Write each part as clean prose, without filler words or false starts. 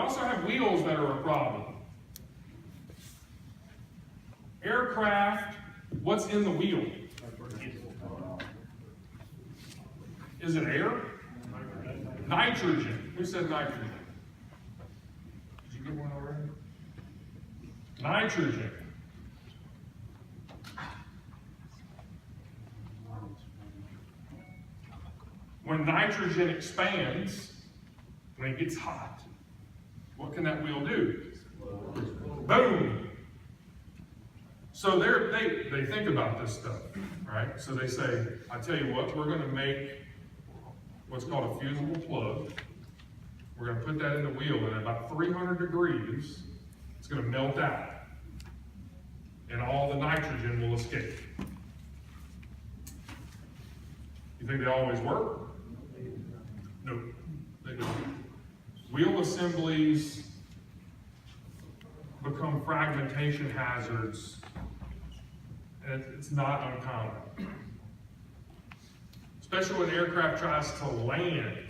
also have wheels that are a problem. Aircraft, what's in the wheel? Is it air? Nitrogen. Who said nitrogen? Did you get one already? Nitrogen. When nitrogen expands, when it gets hot, what can that wheel do? Boom! So they think about this stuff, right? So they say, I tell you what, we're going to make what's called a fusible plug. We're going to put that in the wheel, and at about 300 degrees, it's going to melt out. And all the nitrogen will escape. You think they always work? Nope, they don't. Wheel assemblies become fragmentation hazards, and it's not uncommon. Especially when aircraft tries to land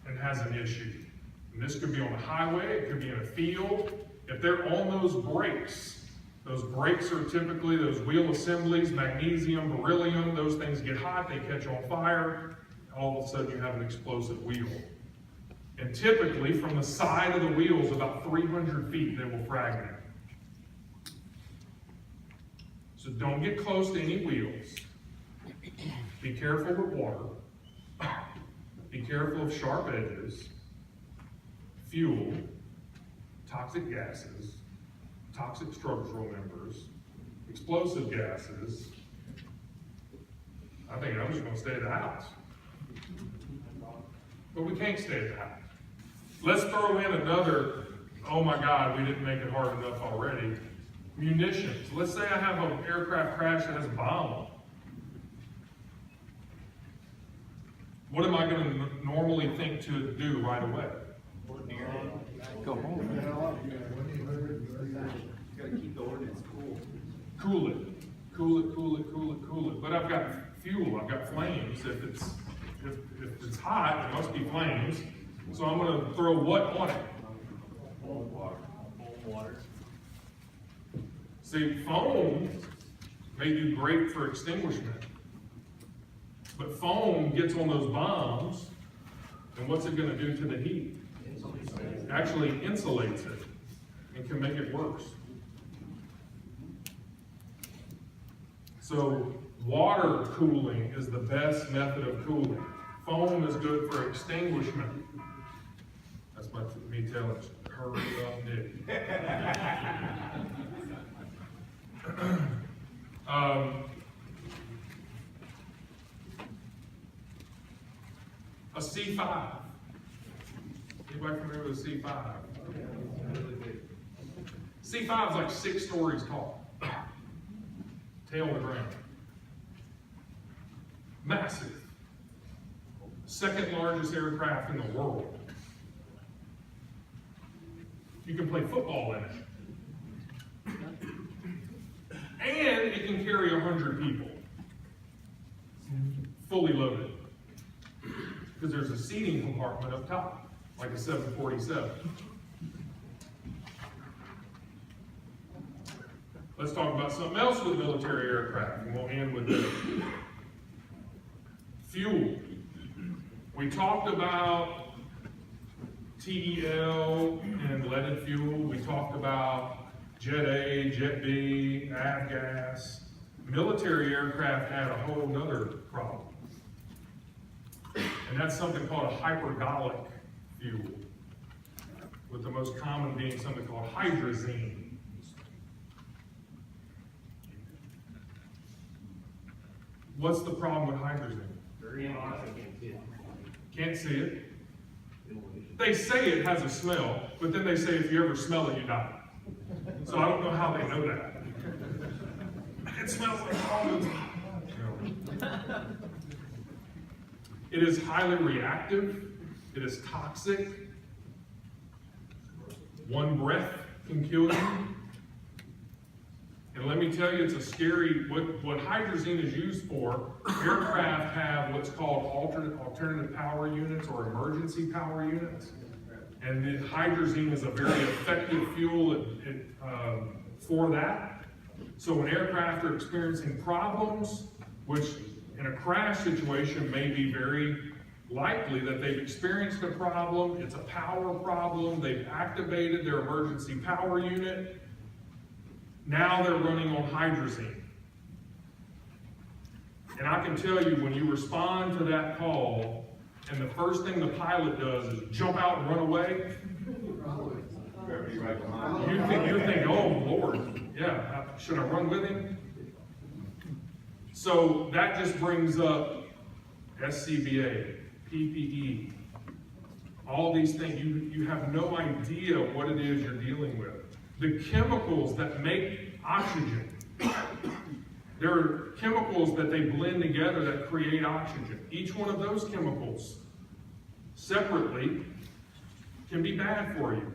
and has an issue. And this could be on a highway, it could be in a field. If they're on those brakes are typically those wheel assemblies, magnesium, beryllium, those things get hot, they catch on fire, all of a sudden you have an explosive wheel. And typically from the side of the wheels, about 300 feet, they will fragment. So don't get close to any wheels. Be careful with water. Be careful of sharp edges, fuel, toxic gases, toxic structural members, explosive gases. I think I'm just going to stay at the house. But we can't stay at the house. Let's throw in another, oh my God, we didn't make it hard enough already. Munitions. Let's say I have an aircraft crash that has a bomb on it. What am I going to normally think to do right away? Go home. You gotta keep the ordnance cool. Cool it. Cool it, cool it, cool it, cool it. But I've got fuel, I've got flames. If it's hot, it must be flames. So I'm going to throw what on it? Cold water. Cold water. See, foam may do great for extinguishment. But foam gets on those bombs, and what's it going to do to the heat? Actually insulates it and can make it worse. So water cooling is the best method of cooling. Foam is good for extinguishment. That's me telling you, hurry up, Nick. A C5. Anybody familiar with a C5? C5 is like 6 stories tall. Tail to ground. Massive. Second largest aircraft in the world. You can play football in it. And it can carry 100 people. Fully loaded. Because there's a seating compartment up top, like a 747. Let's talk about something else with military aircraft, and we'll end with this. Fuel. We talked about TEL and leaded fuel. We talked about Jet A, Jet B, avgas. Military aircraft had a whole nother problem. And that's something called a hypergolic fuel, with the most common being something called hydrazine. What's the problem with hydrazine? Very hot, I can't see it. Can't see it. They say it has a smell, but then they say if you ever smell it, you die. So I don't know how they know that. It smells like almonds. It is highly reactive. It is toxic. One breath can kill you. And let me tell you, it's a scary, what hydrazine is used for, aircraft have what's called alternative power units or emergency power units. And hydrazine is a very effective fuel for that. So when aircraft are experiencing problems, which in a crash situation may be very likely that they've experienced a problem, it's a power problem, they've activated their emergency power unit, now they're running on hydrazine. And I can tell you, when you respond to that call, and the first thing the pilot does is jump out and run away, you think, oh Lord, yeah, should I run with him? So that just brings up SCBA, PPE, all these things. You have no idea what it is you're dealing with. The chemicals that make oxygen, there are chemicals that they blend together that create oxygen. Each one of those chemicals separately can be bad for you.